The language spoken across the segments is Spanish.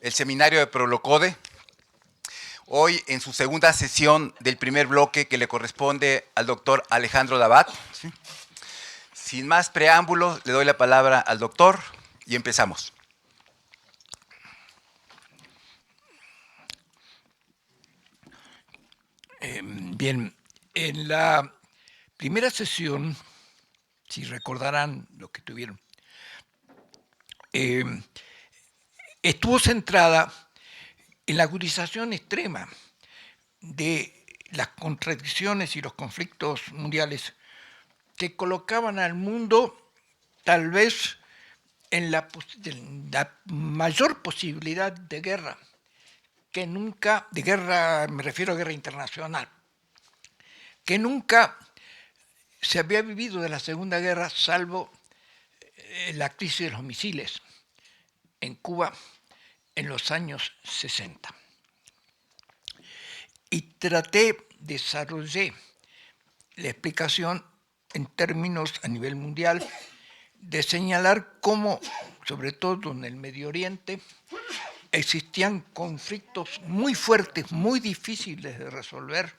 el seminario de Prolocode, hoy en su segunda sesión del primer bloque que le corresponde al doctor Alejandro Dabat. ¿Sí? Sin más preámbulos, le doy la palabra al doctor y empezamos. Bien, en la primera sesión, si recordarán lo que tuvieron, eh, estuvo centrada en la agudización extrema de las contradicciones y los conflictos mundiales que colocaban al mundo tal vez en la mayor posibilidad de guerra, que nunca, de guerra, me refiero a guerra internacional, que nunca se había vivido de la Segunda Guerra, salvo la crisis de los misiles en Cuba en los años 60. Y desarrollé la explicación en términos a nivel mundial de señalar cómo, sobre todo en el Medio Oriente, existían conflictos muy fuertes, muy difíciles de resolver,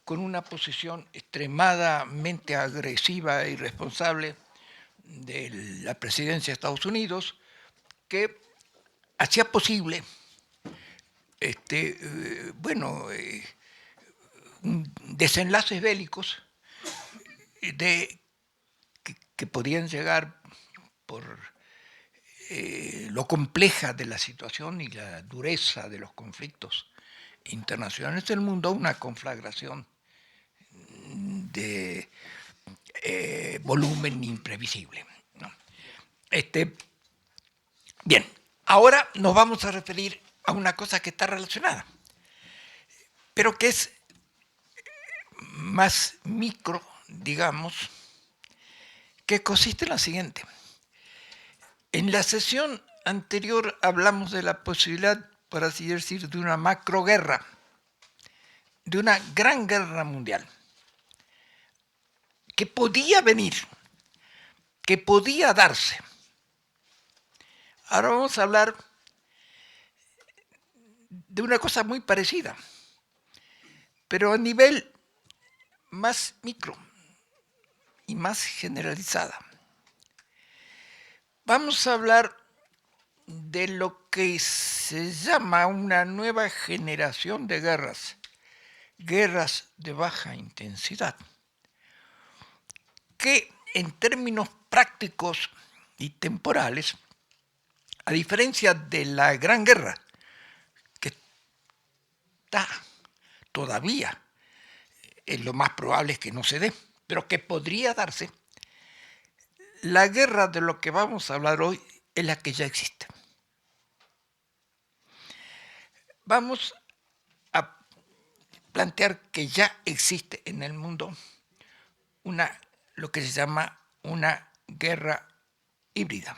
con una posición extremadamente agresiva e irresponsable de la presidencia de Estados Unidos, que hacía posible desenlaces bélicos de, que podían llegar por lo compleja de la situación y la dureza de los conflictos internacionales del mundo, una conflagración de volumen imprevisible, ¿no? Bien, ahora nos vamos a referir a una cosa que está relacionada, pero que es más micro, digamos, que consiste en la siguiente. En la sesión anterior hablamos de la posibilidad, por así decir, de una macroguerra, de una gran guerra mundial, que podía venir, que podía darse. Ahora vamos a hablar de una cosa muy parecida, pero a nivel más micro y más generalizada. Vamos a hablar de lo que se llama una nueva generación de guerras, guerras de baja intensidad, que en términos prácticos y temporales, a diferencia de la Gran Guerra, que está todavía, lo más probable es que no se dé, pero que podría darse, la guerra de lo que vamos a hablar hoy es la que ya existe. Vamos a plantear que ya existe en el mundo lo que se llama una guerra híbrida,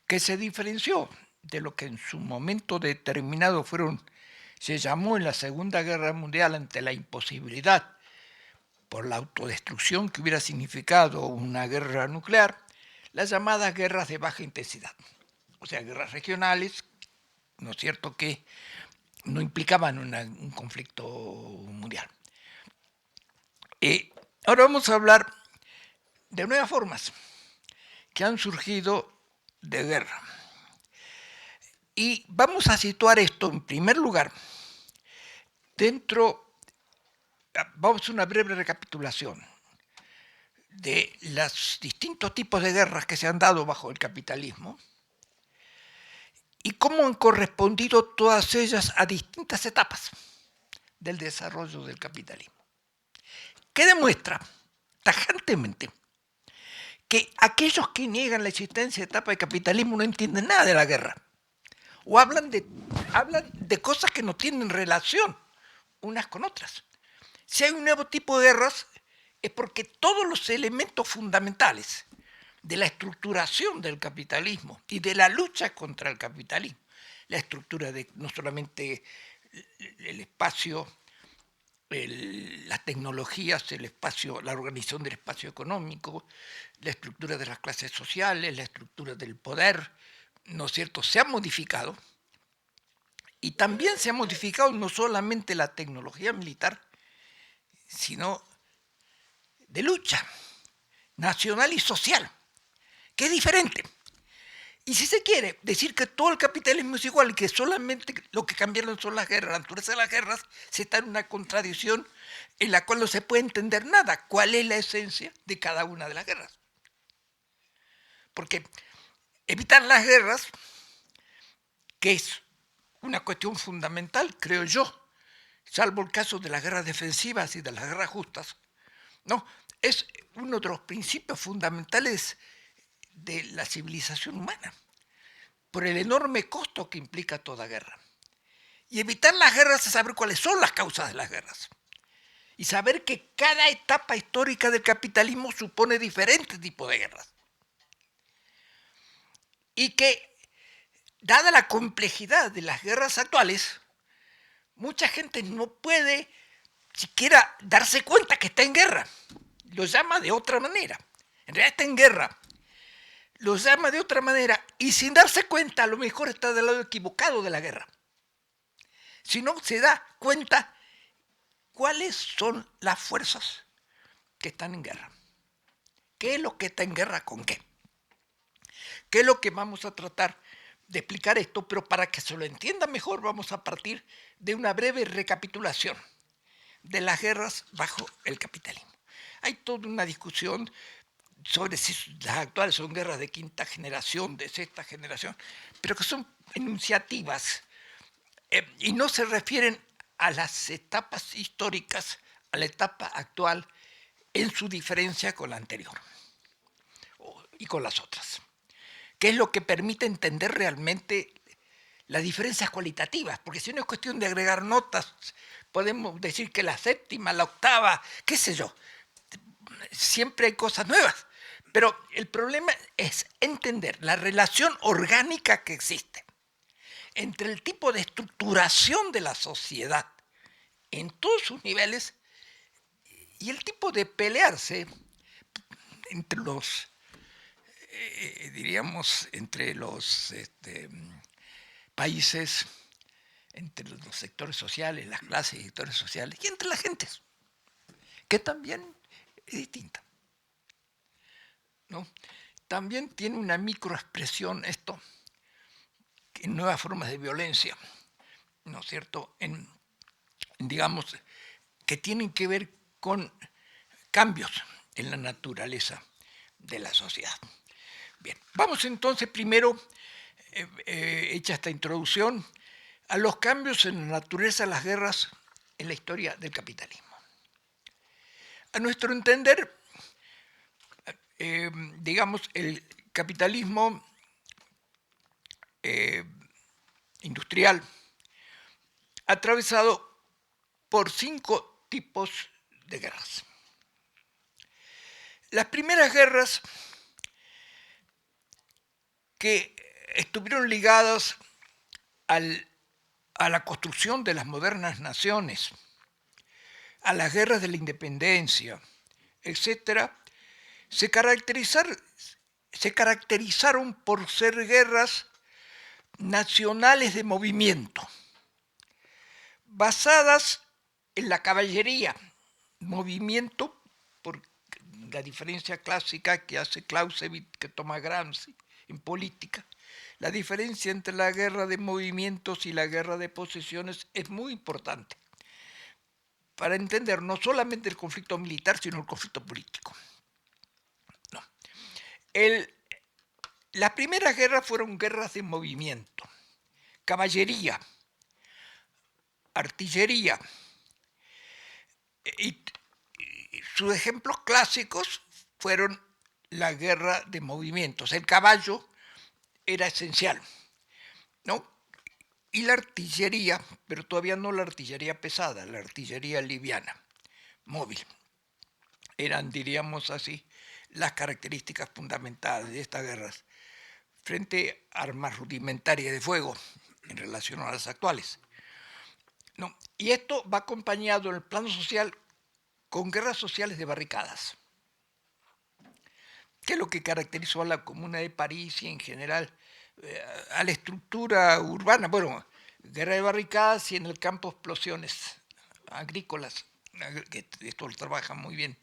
que se diferenció de lo que en su momento determinado se llamó en la Segunda Guerra Mundial, ante la imposibilidad por la autodestrucción que hubiera significado una guerra nuclear, las llamadas guerras de baja intensidad, o sea, guerras regionales, ¿no es cierto?, que no implicaban un conflicto mundial. Ahora vamos a hablar de nuevas formas que han surgido de guerra. Y vamos a situar esto en primer lugar vamos a hacer una breve recapitulación de los distintos tipos de guerras que se han dado bajo el capitalismo y cómo han correspondido todas ellas a distintas etapas del desarrollo del capitalismo, que demuestra tajantemente que aquellos que niegan la existencia de etapa de capitalismo no entienden nada de la guerra, o hablan de cosas que no tienen relación unas con otras. Si hay un nuevo tipo de guerras, es porque todos los elementos fundamentales de la estructuración del capitalismo y de la lucha contra el capitalismo, la estructura de no solamente el espacio, las tecnologías, el espacio, la organización del espacio económico, la estructura de las clases sociales, la estructura del poder, ¿no es cierto?, se ha modificado, y también se ha modificado no solamente la tecnología militar, sino de lucha nacional y social, que es diferente. Y si se quiere decir que todo el capitalismo es igual y que solamente lo que cambiaron son las guerras, la naturaleza de las guerras, se está en una contradicción en la cual no se puede entender nada. ¿Cuál es la esencia de cada una de las guerras? Porque evitar las guerras, que es una cuestión fundamental, creo yo, salvo el caso de las guerras defensivas y de las guerras justas, no, es uno de los principios fundamentales de la civilización humana, por el enorme costo que implica toda guerra. Y evitar las guerras es saber cuáles son las causas de las guerras. Y saber que cada etapa histórica del capitalismo supone diferentes tipos de guerras. Y que, dada la complejidad de las guerras actuales, mucha gente no puede siquiera darse cuenta que está en guerra. Lo llama de otra manera. En realidad está en guerra. Lo llama de otra manera y sin darse cuenta a lo mejor está del lado equivocado de la guerra. Si no se da cuenta cuáles son las fuerzas que están en guerra. ¿Qué es lo que está en guerra con qué? ¿Qué es lo que vamos a tratar de explicar esto? Pero para que se lo entienda mejor vamos a partir de una breve recapitulación de las guerras bajo el capitalismo. Hay toda una discusión sobre si las actuales son guerras de quinta generación, de sexta generación, pero que son enunciativas y no se refieren a las etapas históricas, a la etapa actual en su diferencia con la anterior y con las otras, que es lo que permite entender realmente las diferencias cualitativas, porque si no es cuestión de agregar notas, podemos decir que la séptima, la octava, qué sé yo, siempre hay cosas nuevas, pero el problema es entender la relación orgánica que existe entre el tipo de estructuración de la sociedad en todos sus niveles y el tipo de pelearse entre los, diríamos, entre los países, entre los sectores sociales, las clases y sectores sociales, y entre las gentes, que también es distinta, ¿no? También tiene una microexpresión esto, en nuevas formas de violencia, ¿no es cierto?, digamos, que tienen que ver con cambios en la naturaleza de la sociedad. Bien, vamos entonces primero, hecha esta introducción, a los cambios en la naturaleza de las guerras en la historia del capitalismo. A nuestro entender, digamos, el capitalismo industrial atravesado por 5 tipos de guerras. Las primeras guerras que estuvieron ligadas a la construcción de las modernas naciones, a las guerras de la independencia, etc., se caracterizaron por ser guerras nacionales de movimiento, basadas en la caballería, movimiento por la diferencia clásica que hace Clausewitz, que toma Gramsci en política. La diferencia entre la guerra de movimientos y la guerra de posesiones es muy importante para entender no solamente el conflicto militar, sino el conflicto político. No. Las primeras guerras fueron guerras de movimiento, caballería, artillería, y sus ejemplos clásicos fueron la guerra de movimientos. El caballo era esencial, ¿no? Y la artillería, pero todavía no la artillería pesada, la artillería liviana, móvil. Eran, diríamos así, las características fundamentales de estas guerras frente a armas rudimentarias de fuego en relación a las actuales. No, y esto va acompañado en el plano social con guerras sociales de barricadas, que es lo que caracterizó a la Comuna de París y en general a la estructura urbana. Bueno, guerra de barricadas y en el campo explosiones agrícolas, que esto lo trabaja muy bien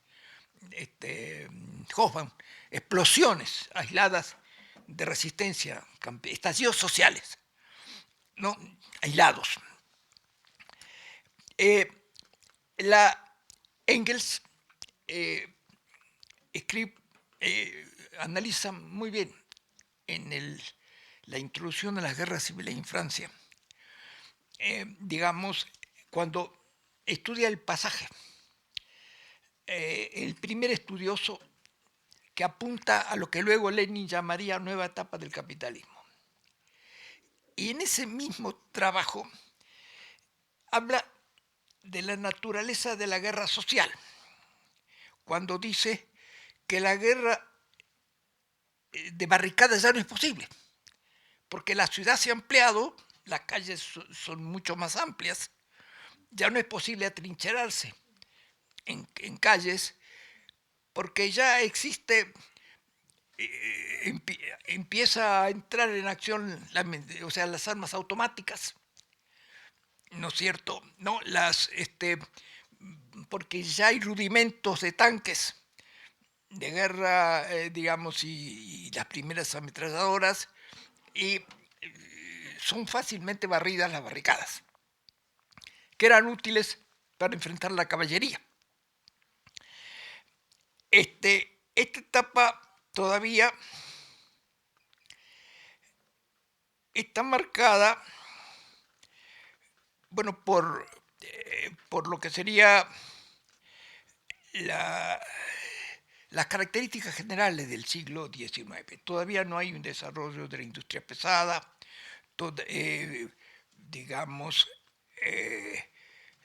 Hoffman, explosiones aisladas de resistencia, estallidos sociales, ¿no? Aislados. La Engels escribe, analiza muy bien en la introducción de las guerras civiles en Francia, digamos, cuando estudia el pasaje, el primer estudioso que apunta a lo que luego Lenin llamaría nueva etapa del capitalismo. Y en ese mismo trabajo habla de la naturaleza de la guerra social, cuando dice que la guerra de barricadas ya no es posible, porque la ciudad se ha ampliado, las calles son mucho más amplias, ya no es posible atrincherarse en calles, porque ya existe, empieza a entrar en acción, o sea, las armas automáticas, ¿no es cierto? ¿No? Porque ya hay rudimentos de tanques de guerra, digamos, y las primeras ametralladoras, y son fácilmente barridas las barricadas, que eran útiles para enfrentar la caballería. Esta etapa todavía está marcada, bueno, por lo que sería las características generales del siglo XIX. Todavía no hay un desarrollo de la industria pesada, digamos,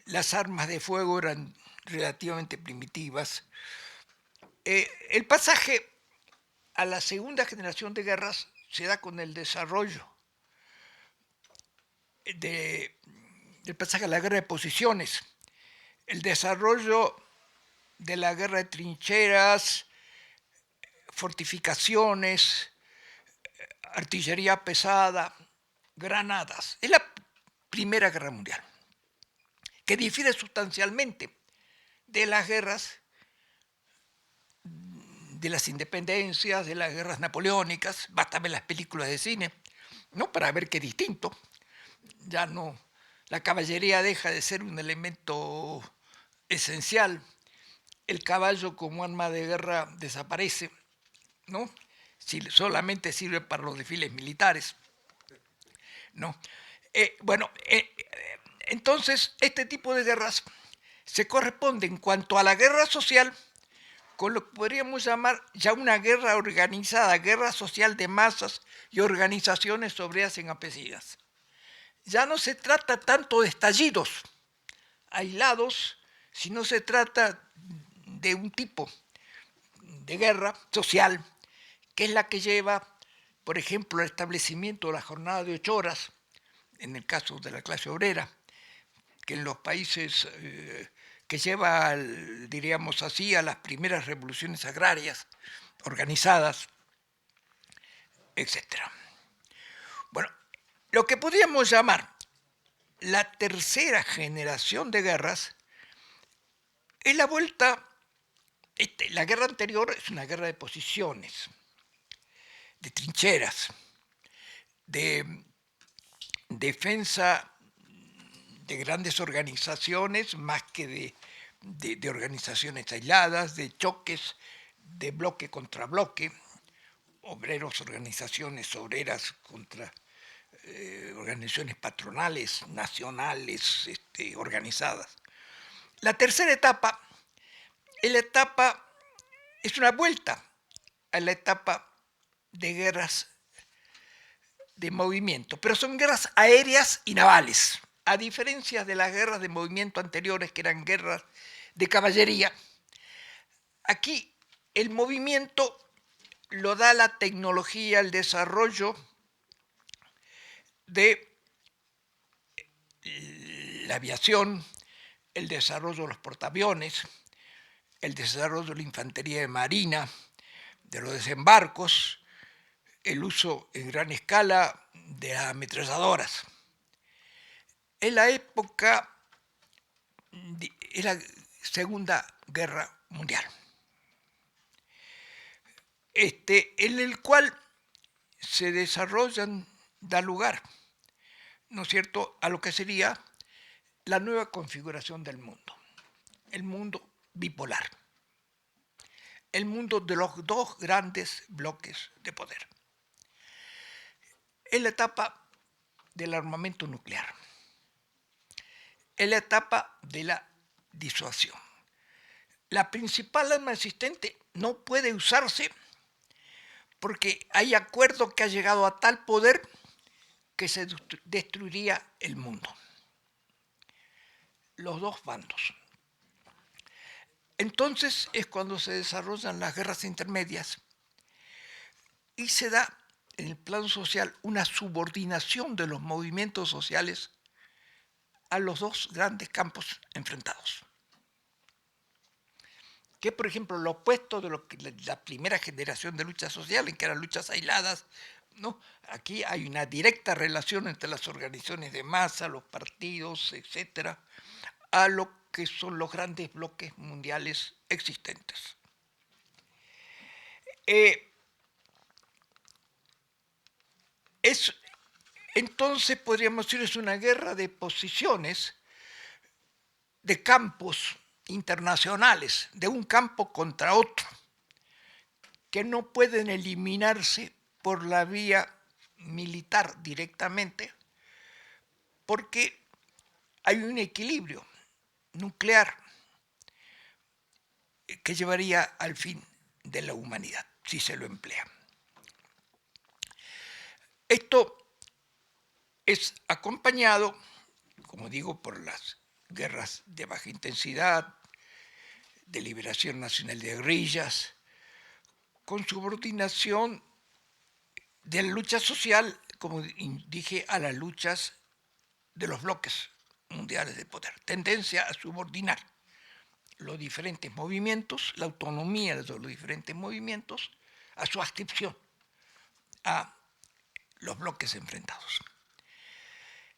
las armas de fuego eran relativamente primitivas. El pasaje a la segunda generación de guerras se da con el desarrollo del pasaje a la guerra de posiciones, el desarrollo de la guerra de trincheras, fortificaciones, artillería pesada, granadas. Es la Primera Guerra Mundial, que difiere sustancialmente de las guerras de las independencias, de las guerras napoleónicas. Basta ver las películas de cine, ¿no? Para ver qué distinto. Ya no, la caballería deja de ser un elemento esencial, el caballo como arma de guerra desaparece, ¿no? Si solamente sirve para los desfiles militares, ¿no? Entonces, este tipo de guerras se corresponde en cuanto a la guerra social con lo que podríamos llamar ya una guerra organizada, guerra social de masas y organizaciones obreras encampesinas. Ya no se trata tanto de estallidos aislados, sino se trata de un tipo de guerra social, que es la que lleva, por ejemplo, al establecimiento de la jornada de 8 horas, en el caso de la clase obrera, que en los países que lleva, diríamos así, a las primeras revoluciones agrarias organizadas, etc. Bueno, lo que podríamos llamar la tercera generación de guerras es la vuelta. La guerra anterior es una guerra de posiciones, de trincheras, de defensa de grandes organizaciones más que de organizaciones aisladas, de choques de bloque contra bloque, obreros, organizaciones obreras contra organizaciones patronales, nacionales, organizadas. La tercera etapa es una vuelta a la etapa de guerras de movimiento, pero son guerras aéreas y navales, a diferencia de las guerras de movimiento anteriores, que eran guerras de caballería. Aquí el movimiento lo da la tecnología, el desarrollo de la aviación, el desarrollo de los portaaviones, el desarrollo de la infantería de marina, de los desembarcos, el uso en gran escala de las ametralladoras. En la época de la Segunda Guerra Mundial, en el cual se desarrollan, da lugar, ¿no es cierto?, a lo que sería la nueva configuración del mundo, el mundo bipolar, el mundo de los dos grandes bloques de poder. En la etapa del armamento nuclear, en la etapa de la disuasión. La principal arma existente no puede usarse porque hay acuerdo que ha llegado a tal poder que se destruiría el mundo. Los dos bandos. Entonces es cuando se desarrollan las guerras intermedias y se da en el plano social una subordinación de los movimientos sociales a los dos grandes campos enfrentados. Que, por ejemplo, lo opuesto de lo que la primera generación de luchas sociales, que eran luchas aisladas, ¿no? Aquí hay una directa relación entre las organizaciones de masa, los partidos, etcétera, a lo que son los grandes bloques mundiales existentes. Entonces podríamos decir es una guerra de posiciones, de campos internacionales, de un campo contra otro, que no pueden eliminarse por la vía militar directamente, porque hay un equilibrio nuclear que llevaría al fin de la humanidad, si se lo emplea. Esto es acompañado, como digo, por las guerras de baja intensidad, de liberación nacional de guerrillas, con subordinación de la lucha social, como dije, a las luchas de los bloques mundiales de poder. Tendencia a subordinar los diferentes movimientos, la autonomía de los diferentes movimientos, a su adscripción a los bloques enfrentados.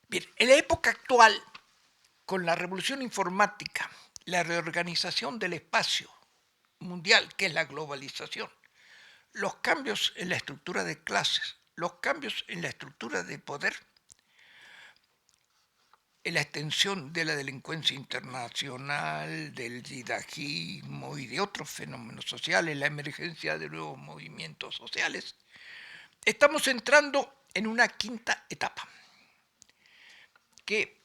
Bien, en la época actual, con la revolución informática, la reorganización del espacio mundial, que es la globalización, los cambios en la estructura de clases, los cambios en la estructura de poder, en la extensión de la delincuencia internacional, del yihadismo y de otros fenómenos sociales, la emergencia de nuevos movimientos sociales, estamos entrando en una quinta etapa, que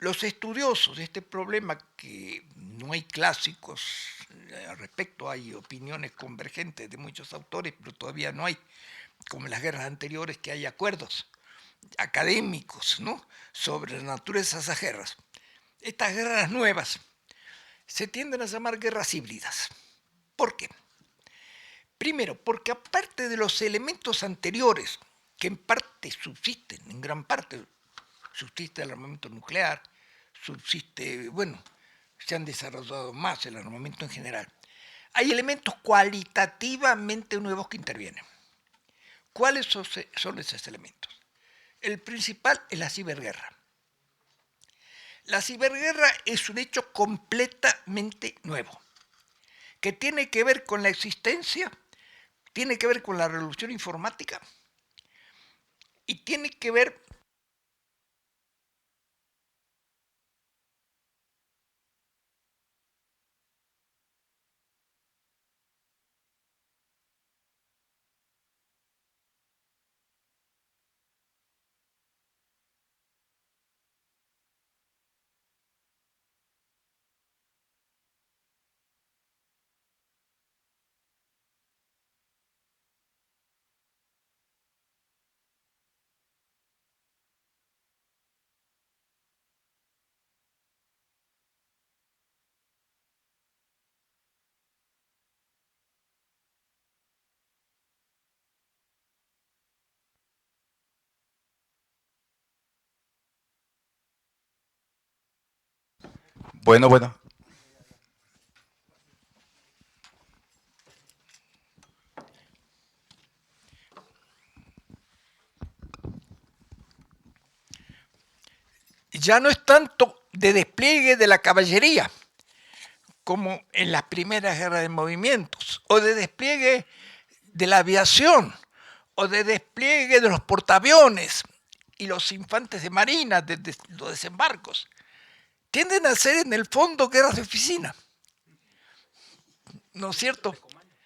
los estudiosos de este problema, que no hay clásicos al respecto, hay opiniones convergentes de muchos autores, pero todavía no hay, como en las guerras anteriores, que hay acuerdos académicos, ¿no?, sobre la naturaleza de esas guerras. Estas guerras nuevas se tienden a llamar guerras híbridas. ¿Por qué? Primero, porque aparte de los elementos anteriores, que en parte subsisten, en gran parte subsiste el armamento nuclear, subsiste, bueno, se han desarrollado más el armamento en general, hay elementos cualitativamente nuevos que intervienen. ¿Cuáles son esos elementos? El principal es la ciberguerra. La ciberguerra es un hecho completamente nuevo, que tiene que ver con la existencia, tiene que ver con la revolución informática y tiene que ver Bueno. ya no es tanto de despliegue de la caballería, como en las primeras guerras de movimientos, o de despliegue de la aviación, o de despliegue de los portaaviones y los infantes de marina, de los desembarcos. Tienden a ser en el fondo guerras de oficina. ¿No es cierto?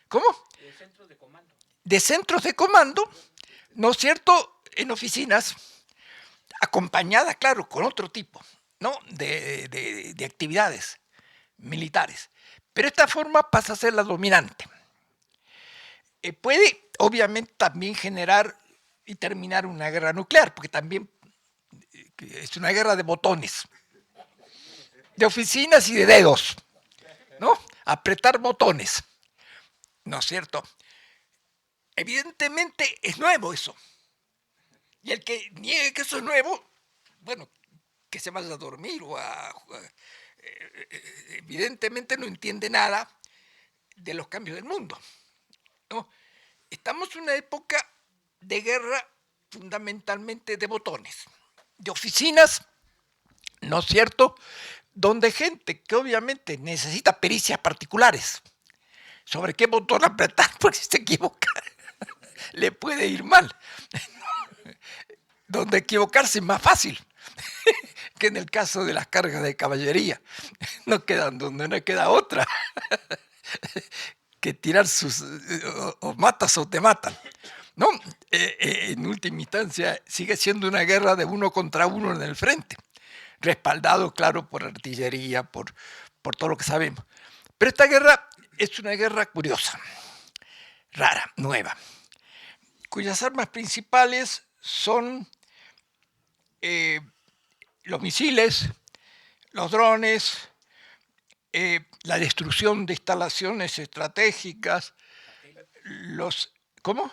¿Cómo? De centros de comando. De centros de comando, ¿no es cierto? En oficinas, acompañadas, claro, con otro tipo, ¿no? de actividades militares. Pero esta forma pasa a ser la dominante. Puede, obviamente, también generar y terminar una guerra nuclear, porque también es una guerra de botones, de oficinas y de dedos, ¿no? Apretar botones, ¿no es cierto? Evidentemente es nuevo eso. Y el que niegue que eso es nuevo, bueno, que se vaya a dormir evidentemente no entiende nada de los cambios del mundo, ¿no? Estamos en una época de guerra fundamentalmente de botones, de oficinas, ¿no es cierto?, donde gente que obviamente necesita pericias particulares sobre qué botón apretar, porque si se equivoca le puede ir mal. Donde equivocarse es más fácil que en el caso de las cargas de caballería. No quedan donde no queda otra que tirar o matas o te matan. No, en última instancia sigue siendo una guerra de uno contra uno en el frente, respaldado, claro, por artillería, por todo lo que sabemos. Pero esta guerra es una guerra curiosa, rara, nueva, cuyas armas principales son los misiles, los drones, la destrucción de instalaciones estratégicas, los... ¿Cómo?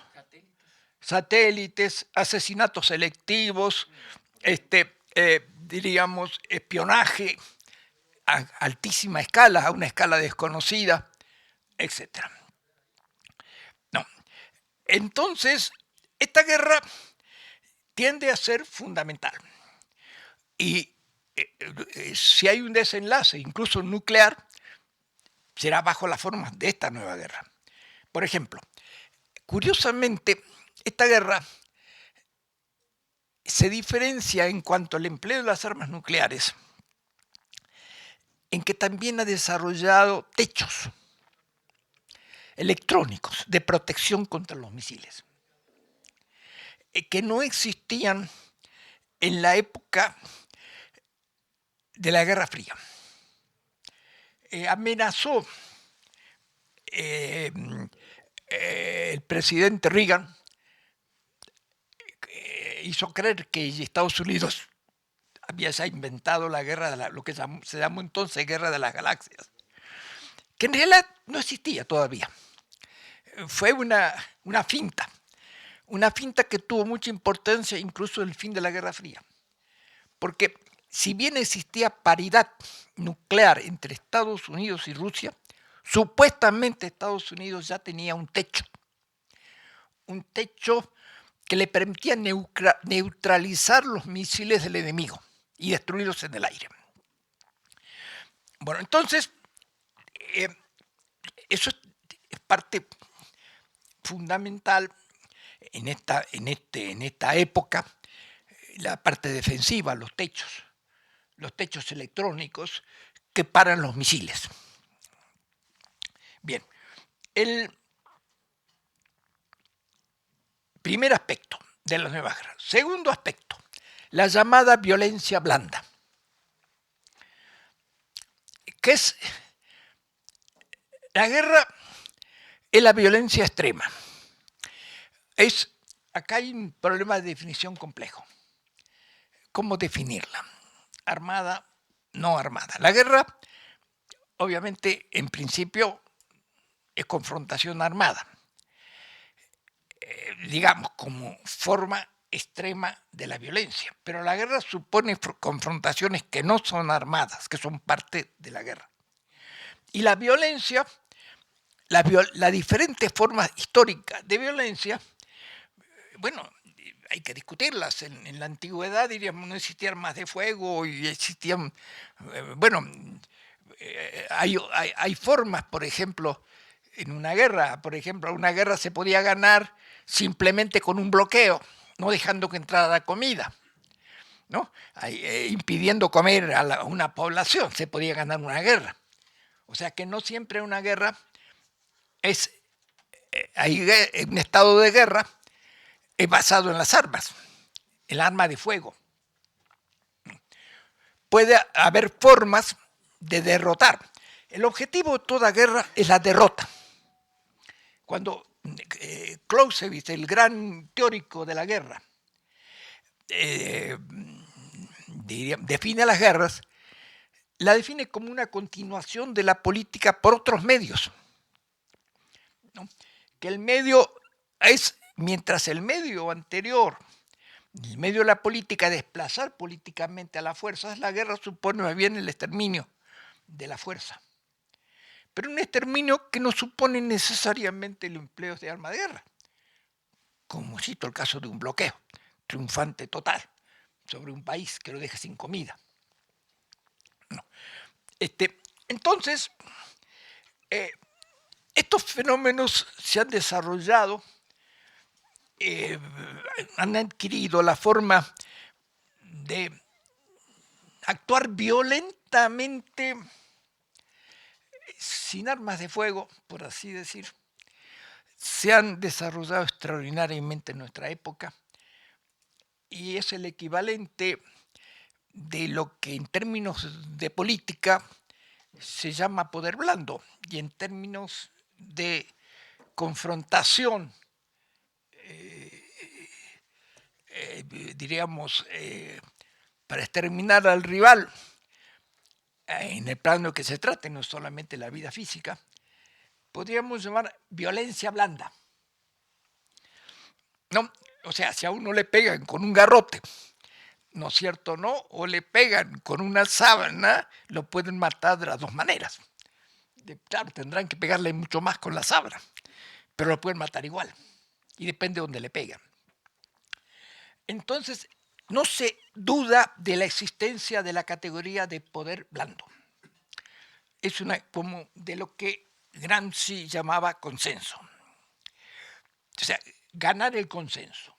Satélites, asesinatos selectivos, diríamos, espionaje a altísima escala, a una escala desconocida, etc. No. Entonces, esta guerra tiende a ser fundamental. Y si hay un desenlace, incluso nuclear, será bajo la forma de esta nueva guerra. Por ejemplo, curiosamente, esta guerra se diferencia en cuanto al empleo de las armas nucleares, en que también ha desarrollado techos electrónicos de protección contra los misiles, que no existían en la época de la Guerra Fría. Amenazó el presidente Reagan, hizo creer que Estados Unidos había ya inventado la guerra, lo que se llamó entonces Guerra de las Galaxias, que en realidad no existía todavía. Fue una finta que tuvo mucha importancia incluso en el fin de la Guerra Fría. Porque si bien existía paridad nuclear entre Estados Unidos y Rusia, supuestamente Estados Unidos ya tenía un techo que le permitía neutralizar los misiles del enemigo y destruirlos en el aire. Bueno, entonces, eso es parte fundamental en esta época, la parte defensiva, los techos electrónicos que paran los misiles. Bien, el primer aspecto de las nuevas guerras. Segundo aspecto, la llamada violencia blanda, que es la guerra, es la violencia extrema. Acá hay un problema de definición complejo. ¿Cómo definirla? Armada, no armada. La guerra, obviamente, en principio, es confrontación armada. Digamos, como forma extrema de la violencia. Pero la guerra supone confrontaciones que no son armadas, que son parte de la guerra. Y la violencia, la diferente forma histórica de violencia, bueno, hay que discutirlas. En la antigüedad, diríamos, no existían armas de fuego y existían, bueno, hay formas, por ejemplo, en una guerra. Por ejemplo, una guerra se podía ganar simplemente con un bloqueo, no dejando que entrara la comida, ¿no? Impidiendo comer a una población, se podía ganar una guerra. O sea que no siempre una guerra es, un estado de guerra es basado en las armas, el arma de fuego. Puede haber formas de derrotar. El objetivo de toda guerra es la derrota. Cuando Clausewitz, el gran teórico de la guerra, define las guerras, la define como una continuación de la política por otros medios, ¿no? Que el medio es, mientras el medio anterior, el medio de la política, desplazar políticamente a las fuerzas, la guerra supone más bien el exterminio de la fuerza. Pero un exterminio que no supone necesariamente el empleo de armas de guerra, como cito el caso de un bloqueo triunfante total sobre un país que lo deja sin comida. No. Entonces, estos fenómenos se han desarrollado, han adquirido la forma de actuar violentamente sin armas de fuego, por así decir. Se han desarrollado extraordinariamente en nuestra época y es el equivalente de lo que en términos de política se llama poder blando y en términos de confrontación, diríamos, para exterminar al rival en el plano que se trate, no solamente la vida física, podríamos llamar violencia blanda. ¿No? O sea, si a uno le pegan con un garrote, ¿no es cierto? ¿No? O le pegan con una sábana, lo pueden matar de las dos maneras. Claro, tendrán que pegarle mucho más con la sábana, pero lo pueden matar igual. Y depende de dónde le pegan. Entonces, no se duda de la existencia de la categoría de poder blando. Es como de lo que Gramsci llamaba consenso. O sea, ganar el consenso.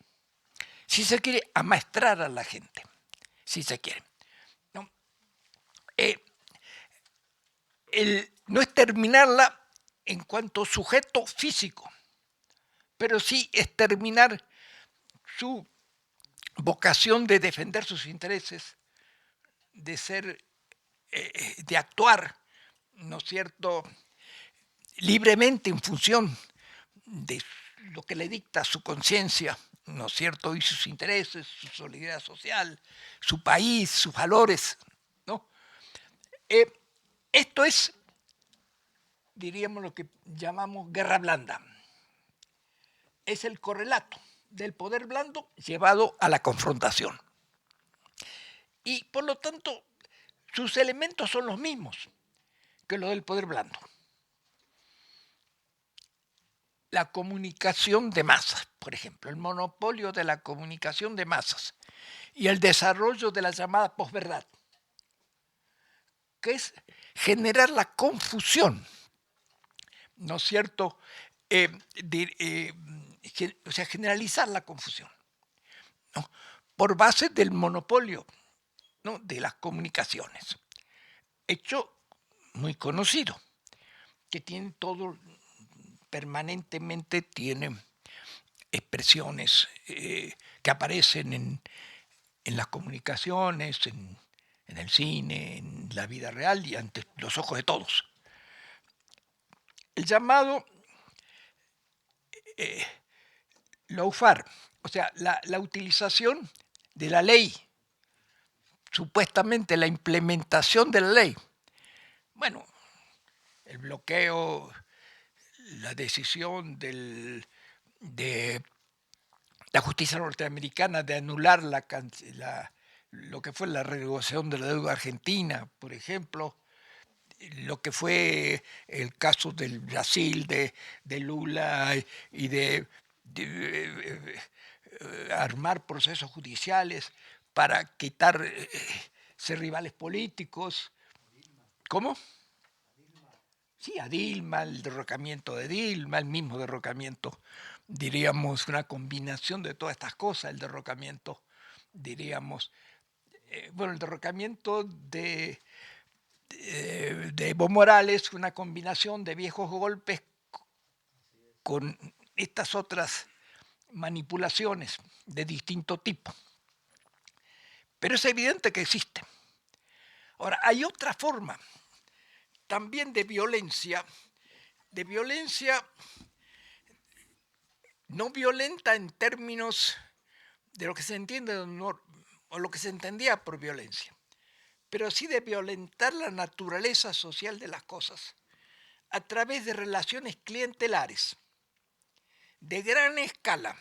Si se quiere amaestrar a la gente, si se quiere. ¿No? No exterminarla en cuanto sujeto físico, pero sí exterminar su vocación de defender sus intereses, de actuar, ¿no es cierto?, libremente en función de lo que le dicta su conciencia, ¿no es cierto?, y sus intereses, su solidaridad social, su país, sus valores, ¿no? Esto es, diríamos, lo que llamamos guerra blanda. Es el correlato del poder blando llevado a la confrontación. Y por lo tanto, sus elementos son los mismos que los del poder blando. La comunicación de masas, por ejemplo, el monopolio de la comunicación de masas y el desarrollo de la llamada posverdad, que es generar la confusión, ¿no es cierto?, o sea, generalizar la confusión, ¿no?, por base del monopolio, ¿no?, de las comunicaciones. Hecho muy conocido, que tiene todo, permanentemente tiene expresiones que aparecen en las comunicaciones, en el cine, en la vida real y ante los ojos de todos. El llamado lawfare, o sea, la utilización de la ley, supuestamente la implementación de la ley. Bueno, el bloqueo, la decisión de la justicia norteamericana de anular lo que fue la renegociación de la deuda argentina, por ejemplo, lo que fue el caso del Brasil, de Lula y de armar procesos judiciales para quitarse rivales políticos. ¿Cómo? Sí, a Dilma, el derrocamiento de Dilma, el mismo derrocamiento, diríamos, una combinación de todas estas cosas, el derrocamiento, diríamos, bueno, el derrocamiento de Evo Morales, una combinación de viejos golpes con estas otras manipulaciones de distinto tipo. Pero es evidente que existe. Ahora, hay otra forma también de violencia no violenta en términos de lo que se entiende o lo que se entendía por violencia, pero sí de violentar la naturaleza social de las cosas a través de relaciones clientelares de gran escala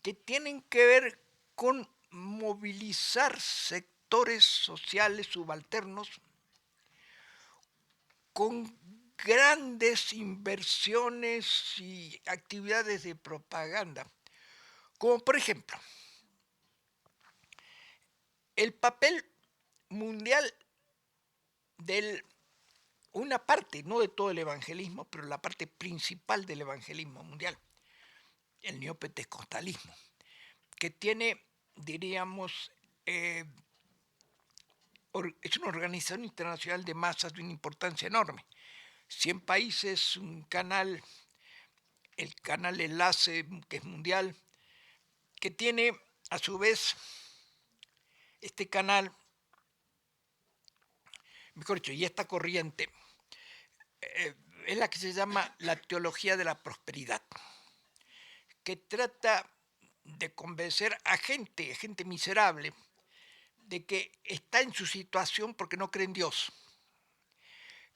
que tienen que ver con movilizar sectores sociales subalternos con grandes inversiones y actividades de propaganda, como por ejemplo el papel mundial de una parte, no de todo el evangelismo, pero la parte principal del evangelismo mundial, el neopentecostalismo, que tiene, diríamos, es una organización internacional de masas de una importancia enorme. 100 países, un canal, el canal Enlace, que es mundial, que tiene a su vez este canal, mejor dicho, y esta corriente, es la que se llama la teología de la prosperidad, que trata de convencer a gente miserable, de que está en su situación porque no cree en Dios,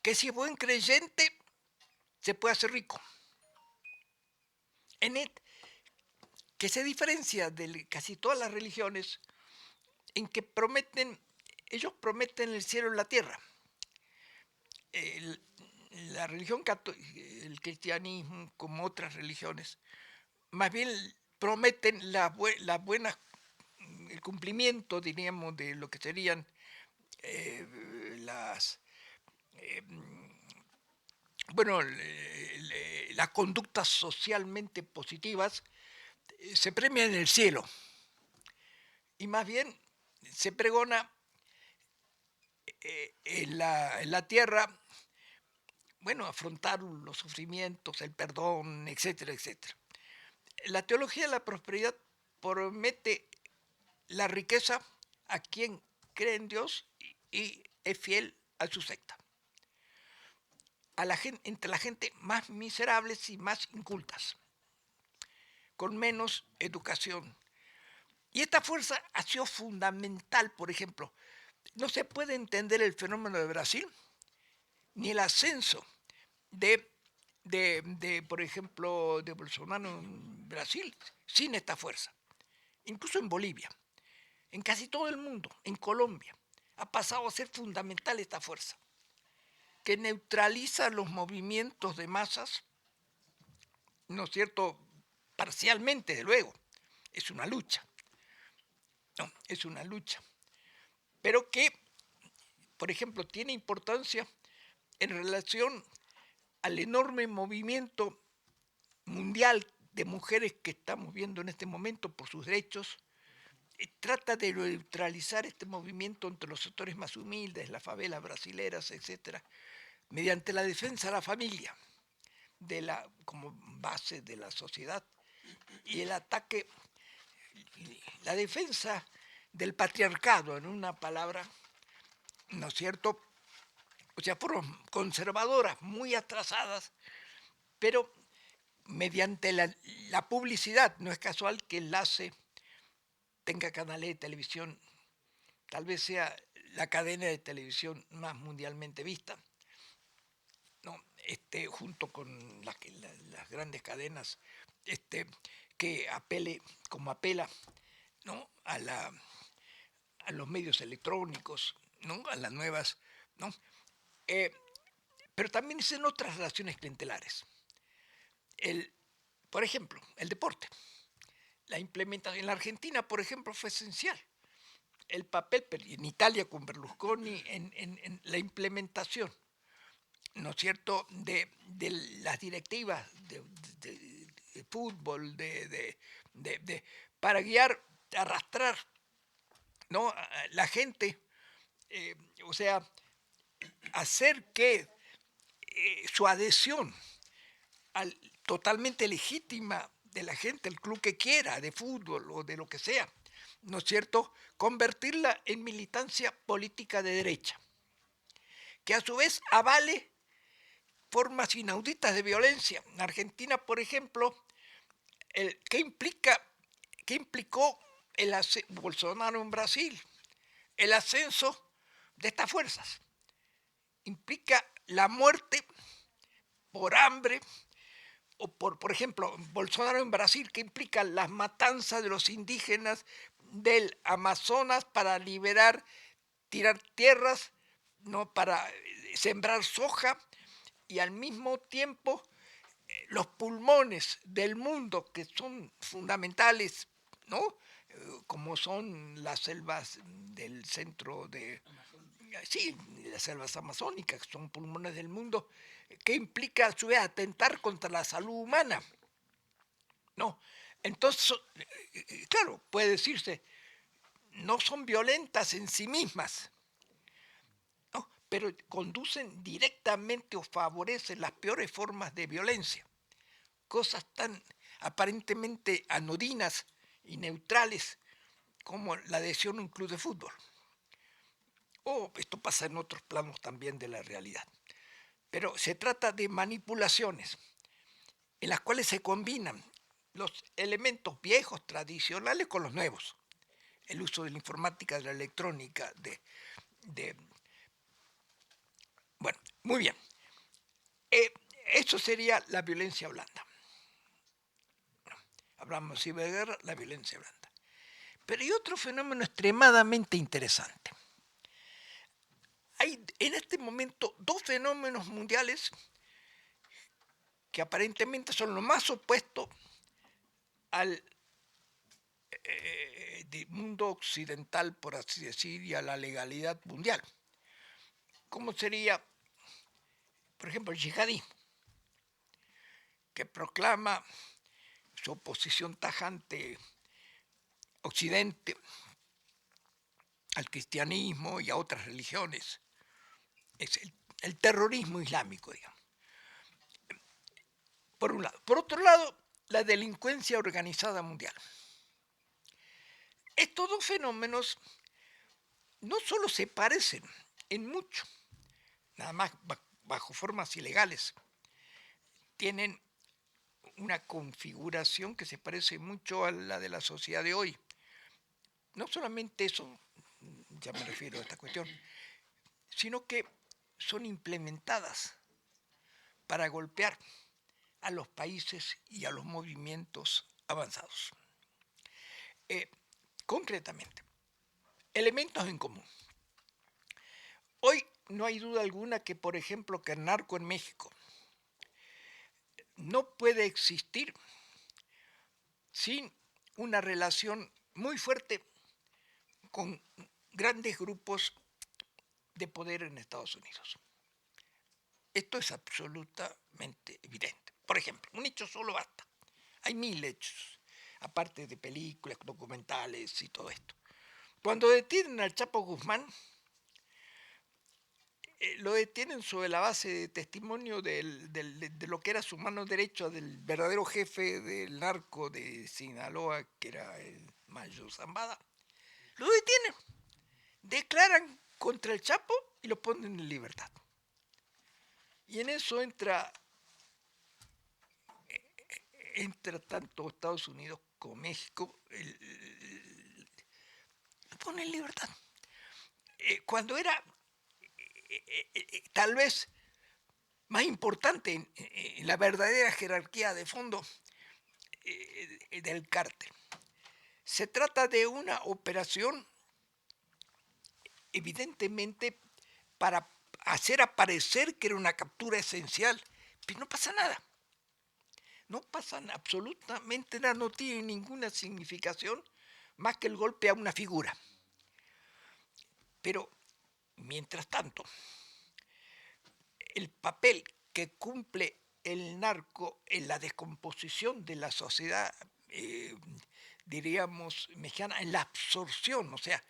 que si es buen creyente se puede hacer rico, que se diferencia de casi todas las religiones en que ellos prometen el cielo y la tierra. La religión católica, el cristianismo, como otras religiones, más bien prometen el cumplimiento, diríamos, de lo que serían las las conductas socialmente positivas se premian en el cielo y más bien se pregona en la tierra, bueno, afrontar los sufrimientos, el perdón, etcétera, etcétera. La teología de la prosperidad promete la riqueza a quien cree en Dios y es fiel a su secta. Entre la gente más miserables y más incultas, con menos educación. Y esta fuerza ha sido fundamental, por ejemplo. No se puede entender el fenómeno de Brasil, ni el ascenso por ejemplo, de Bolsonaro en Brasil, sin esta fuerza. Incluso en Bolivia, en casi todo el mundo, en Colombia, ha pasado a ser fundamental esta fuerza, que neutraliza los movimientos de masas, ¿no es cierto? Parcialmente, de luego, es una lucha. No, es una lucha. Pero que, por ejemplo, tiene importancia en relación al enorme movimiento mundial de mujeres que estamos viendo en este momento por sus derechos. Trata de neutralizar este movimiento entre los sectores más humildes, las favelas brasileras, etcétera, mediante la defensa de la familia como base de la sociedad y el ataque, la defensa del patriarcado, en una palabra, ¿no es cierto? O sea, fueron conservadoras, muy atrasadas, pero mediante la publicidad, no es casual que Enlace tenga canales de televisión, tal vez sea la cadena de televisión más mundialmente vista, ¿no? Junto con las grandes cadenas, que apela, ¿no? a los medios electrónicos, ¿no? A las nuevas, ¿no? Pero también es en otras relaciones clientelares. Por ejemplo, el deporte. la implementación. En la Argentina, por ejemplo, fue esencial el papel, pero en Italia con Berlusconi, en la implementación, ¿no es cierto?, de las directivas de fútbol, para guiar, arrastrar, ¿no?, a la gente, o sea, hacer que su adhesión totalmente legítima de la gente, el club que quiera, de fútbol o de lo que sea, ¿no es cierto?, convertirla en militancia política de derecha, que a su vez avale formas inauditas de violencia. En Argentina, por ejemplo, ¿qué implicó Bolsonaro en Brasil? El ascenso de estas fuerzas. Implica la muerte por hambre, o por ejemplo, Bolsonaro en Brasil, que implica las matanzas de los indígenas del Amazonas para tirar tierras, ¿no?, para sembrar soja, y al mismo tiempo los pulmones del mundo, que son fundamentales, ¿no?, como son las selvas del centro de... Sí, las selvas amazónicas, que son pulmones del mundo, que implica a su vez atentar contra la salud humana. No, entonces, claro, puede decirse, no son violentas en sí mismas, ¿no?, pero conducen directamente o favorecen las peores formas de violencia. Cosas tan aparentemente anodinas y neutrales como la adhesión a un club de fútbol. Esto pasa en otros planos también de la realidad. Pero se trata de manipulaciones en las cuales se combinan los elementos viejos, tradicionales, con los nuevos. El uso de la informática, de la electrónica, Bueno, muy bien. Eso sería la violencia blanda. Hablamos de ciberguerra, la violencia blanda. Pero hay otro fenómeno extremadamente interesante. Hay en este momento dos fenómenos mundiales que aparentemente son lo más opuesto al mundo occidental, por así decir, y a la legalidad mundial. ¿Cómo sería, por ejemplo, el yihadismo, que proclama su oposición tajante Occidente al cristianismo y a otras religiones? Es el terrorismo islámico, digamos. Por un lado. Por otro lado, la delincuencia organizada mundial. Estos dos fenómenos no solo se parecen en mucho, nada más bajo formas ilegales, tienen una configuración que se parece mucho a la de la sociedad de hoy. No solamente eso, ya me refiero a esta cuestión, sino que son implementadas para golpear a los países y a los movimientos avanzados. Concretamente, elementos en común. Hoy no hay duda alguna que, por ejemplo, que el narco en México no puede existir sin una relación muy fuerte con grandes grupos de poder en Estados Unidos. Esto es absolutamente evidente. Por ejemplo, un hecho solo basta. Hay 1000 hechos, aparte de películas, documentales y todo esto. Cuando detienen al Chapo Guzmán, lo detienen sobre la base de testimonio de lo que era su mano derecha del verdadero jefe del narco de Sinaloa, que era el Mayo Zambada. Lo detienen, declaran contra el Chapo y lo ponen en libertad. Y en eso entra tanto Estados Unidos como México, lo ponen en libertad. Cuando era tal vez más importante en la verdadera jerarquía de fondo del cártel. Se trata de una operación evidentemente para hacer aparecer que era una captura esencial, pero no pasa nada. no pasan absolutamente nada, no tienen ninguna significación más que el golpe a una figura. Pero, mientras tanto, el papel que cumple el narco en la descomposición de la sociedad, diríamos, mexicana, en la absorción, o sea,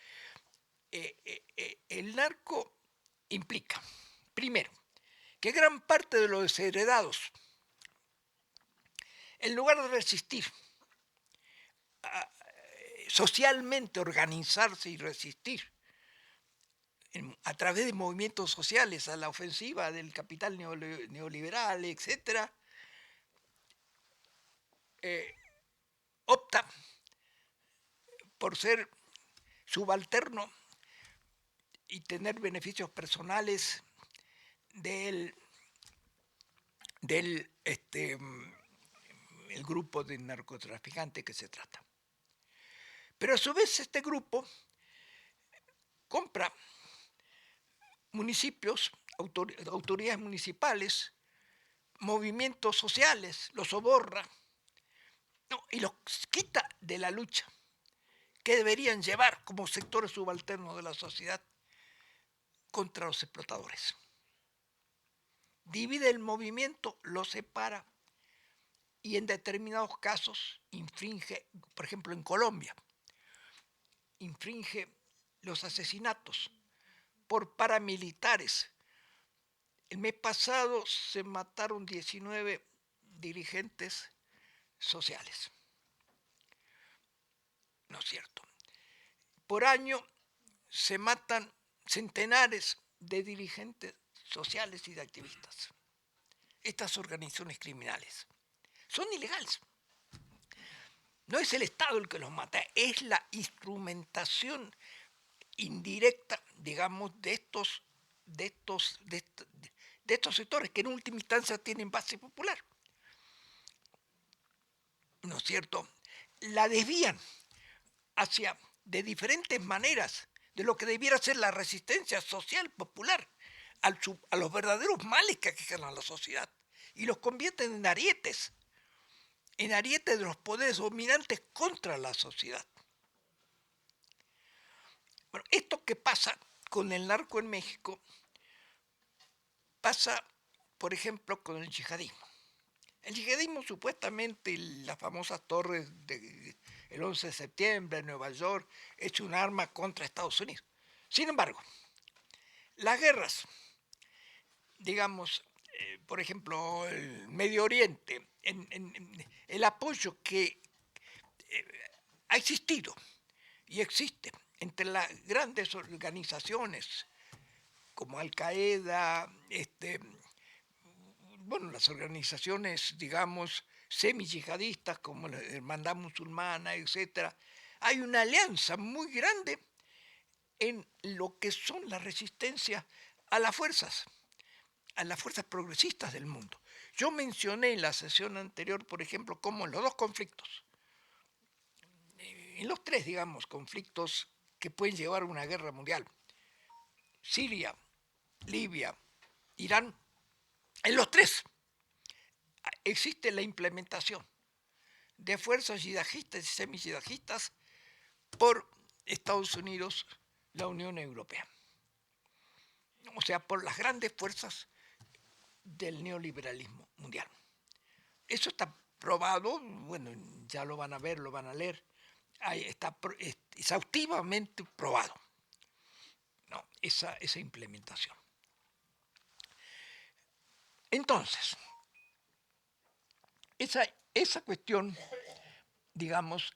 el narco implica, primero, que gran parte de los desheredados, en lugar de resistir, socialmente organizarse y resistir a través de movimientos sociales a la ofensiva del capital neoliberal, etc., opta por ser subalterno y tener beneficios personales del el grupo de narcotraficantes que se trata. Pero a su vez este grupo compra municipios, autoridades municipales, movimientos sociales, los soborna, no, y los quita de la lucha que deberían llevar como sectores subalternos de la sociedad contra los explotadores. Divide el movimiento, lo separa y en determinados casos infringe, por ejemplo en Colombia, infringe los asesinatos por paramilitares. El mes pasado se mataron 19 dirigentes sociales. ¿No es cierto? Por año se matan centenares de dirigentes sociales y de activistas. Estas organizaciones criminales son ilegales. No es el Estado el que los mata, es la instrumentación indirecta, digamos, de estos sectores que en última instancia tienen base popular. ¿No es cierto? La desvían hacia, de diferentes maneras, de lo que debiera ser la resistencia social popular a los verdaderos males que aquejan a la sociedad, y los convierten en arietes de los poderes dominantes contra la sociedad. Bueno, esto que pasa con el narco en México pasa, por ejemplo, con el yihadismo. El yihadismo, supuestamente, las famosas torres del 11 de septiembre en Nueva York, es un arma contra Estados Unidos. Sin embargo, las guerras, digamos, por ejemplo, el Medio Oriente, el apoyo que ha existido y existe entre las grandes organizaciones como Al-Qaeda, bueno, las organizaciones, digamos, semi-yihadistas como la Hermandad Musulmana, etc., hay una alianza muy grande en lo que son las resistencias a las fuerzas progresistas del mundo. Yo mencioné en la sesión anterior, por ejemplo, cómo en los dos conflictos, en los tres, digamos, conflictos que pueden llevar a una guerra mundial, Siria, Libia, Irán, en los tres existe la implementación de fuerzas yihadistas y semi-yihadistas por Estados Unidos, la Unión Europea. O sea, por las grandes fuerzas del neoliberalismo mundial. Eso está probado, bueno, ya lo van a ver, lo van a leer, ahí está exhaustivamente probado, ¿no? esa implementación. Entonces, esa cuestión, digamos,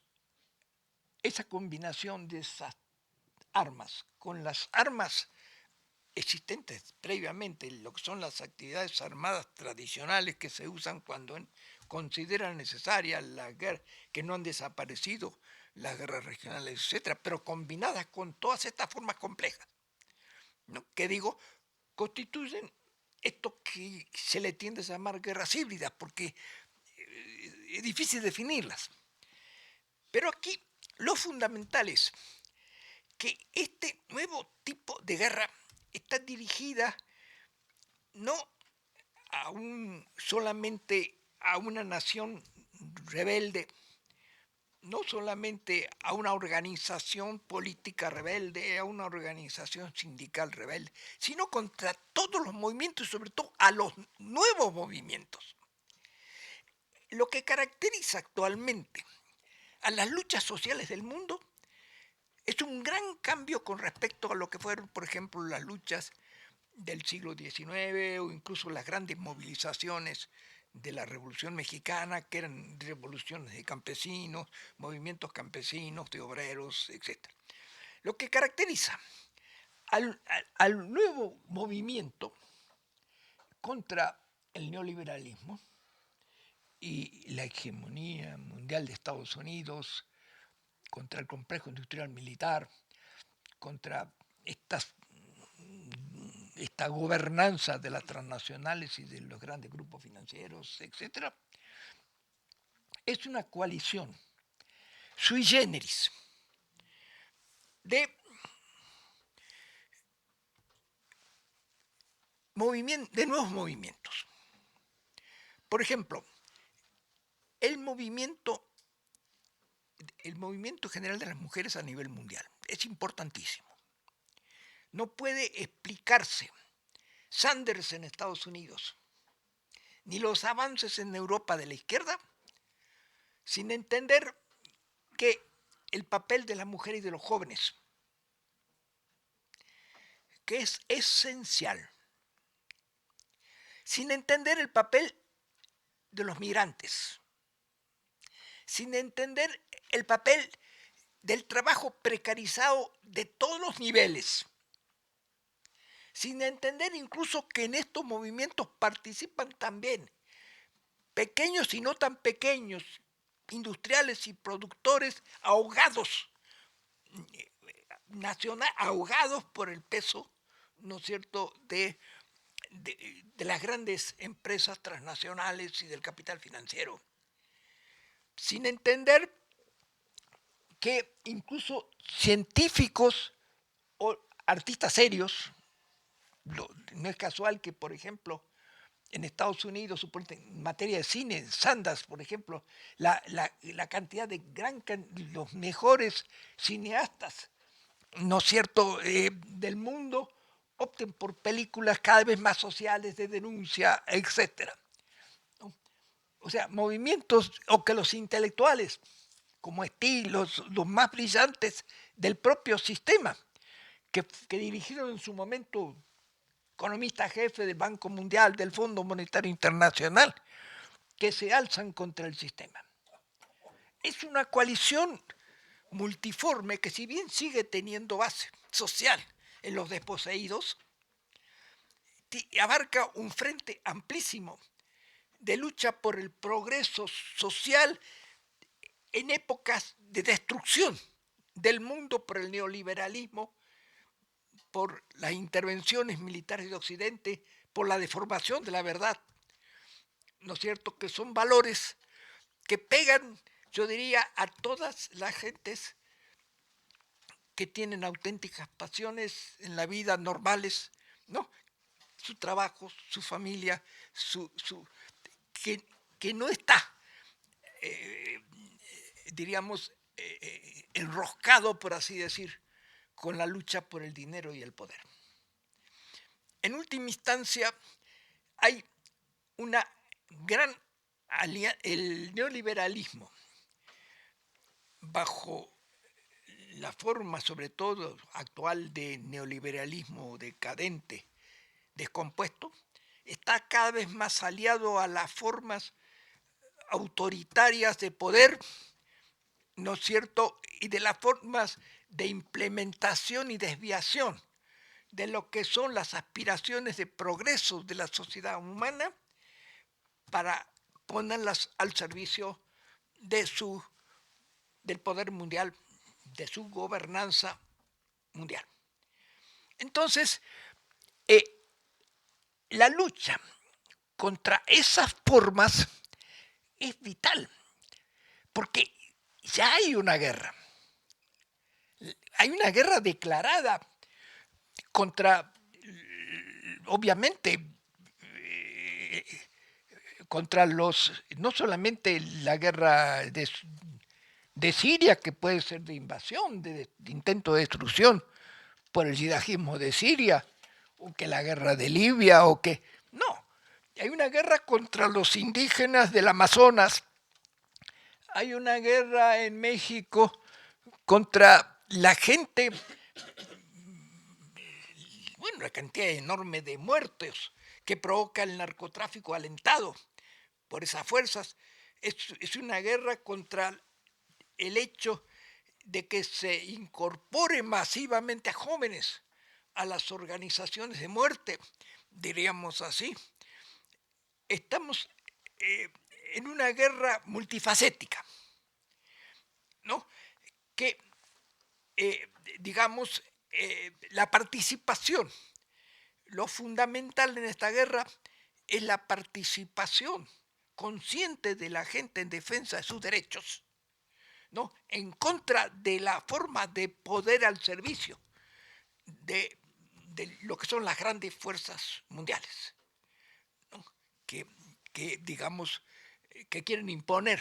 esa combinación de esas armas con las armas existentes previamente, lo que son las actividades armadas tradicionales que se usan cuando consideran necesarias las guerras, que no han desaparecido, las guerras regionales, etcétera, pero combinadas con todas estas formas complejas, ¿no? Que digo, constituyen esto que se le tiende a llamar guerras híbridas, porque es difícil definirlas. Pero aquí lo fundamental es que este nuevo tipo de guerra está dirigida no a solamente a una nación rebelde, no solamente a una organización política rebelde, a una organización sindical rebelde, sino contra todos los movimientos y sobre todo a los nuevos movimientos. Lo que caracteriza actualmente a las luchas sociales del mundo es un gran cambio con respecto a lo que fueron, por ejemplo, las luchas del siglo XIX o incluso las grandes movilizaciones de la Revolución Mexicana, que eran revoluciones de campesinos, movimientos campesinos, de obreros, etc. Lo que caracteriza al nuevo movimiento contra el neoliberalismo y la hegemonía mundial de Estados Unidos, contra el complejo industrial militar, contra esta gobernanza de las transnacionales y de los grandes grupos financieros, etc., es una coalición sui generis de nuevos movimientos. Por ejemplo, el movimiento general de las mujeres a nivel mundial es importantísimo. No puede explicarse Sanders en Estados Unidos ni los avances en Europa de la izquierda sin entender que el papel de la mujer y de los jóvenes, que es esencial, sin entender el papel de los migrantes, sin entender el papel del trabajo precarizado de todos los niveles, sin entender incluso que en estos movimientos participan también pequeños y no tan pequeños, industriales y productores ahogados, ahogados por el peso, ¿no es cierto?, de las grandes empresas transnacionales y del capital financiero, sin entender que incluso científicos o artistas serios, no es casual que, por ejemplo, en Estados Unidos, en materia de cine, Sundance, por ejemplo, la cantidad de los mejores cineastas, ¿no es cierto?, del mundo, opten por películas cada vez más sociales, de denuncia, etc. ¿No? O sea, movimientos, o que los intelectuales, como estilos, los más brillantes del propio sistema, que dirigieron en su momento economista jefe del Banco Mundial, del Fondo Monetario Internacional, que se alzan contra el sistema. Es una coalición multiforme que, si bien sigue teniendo base social en los desposeídos, abarca un frente amplísimo de lucha por el progreso social en épocas de destrucción del mundo por el neoliberalismo, por las intervenciones militares de Occidente, por la deformación de la verdad, ¿no es cierto?, que son valores que pegan, yo diría, a todas las gentes que tienen auténticas pasiones en la vida normales, ¿no? Su trabajo, su familia, que no está, diríamos, enroscado, por así decir, con la lucha por el dinero y el poder. En última instancia, hay una gran el neoliberalismo, bajo la forma sobre todo actual de neoliberalismo decadente, descompuesto, está cada vez más aliado a las formas autoritarias de poder, ¿no es cierto?, y de las formas de implementación y desviación de lo que son las aspiraciones de progreso de la sociedad humana para ponerlas al servicio del poder mundial, de su gobernanza mundial. Entonces, la lucha contra esas formas es vital, porque ya hay una guerra. Hay una guerra declarada contra, obviamente, contra no solamente la guerra de Siria, que puede ser de invasión, de intento de destrucción por el yihadismo de Siria, o que la guerra de Libia, o que... No, hay una guerra contra los indígenas del Amazonas, hay una guerra en México contra la gente, bueno, una cantidad enorme de muertos que provoca el narcotráfico alentado por esas fuerzas. Es una guerra contra el hecho de que se incorpore masivamente a jóvenes a las organizaciones de muerte, diríamos así. Estamos en una guerra multifacética, ¿no? Que, digamos, la participación, lo fundamental en esta guerra es la participación consciente de la gente en defensa de sus derechos, ¿no? En contra de la forma de poder al servicio de lo que son las grandes fuerzas mundiales, ¿no? Digamos, que quieren imponer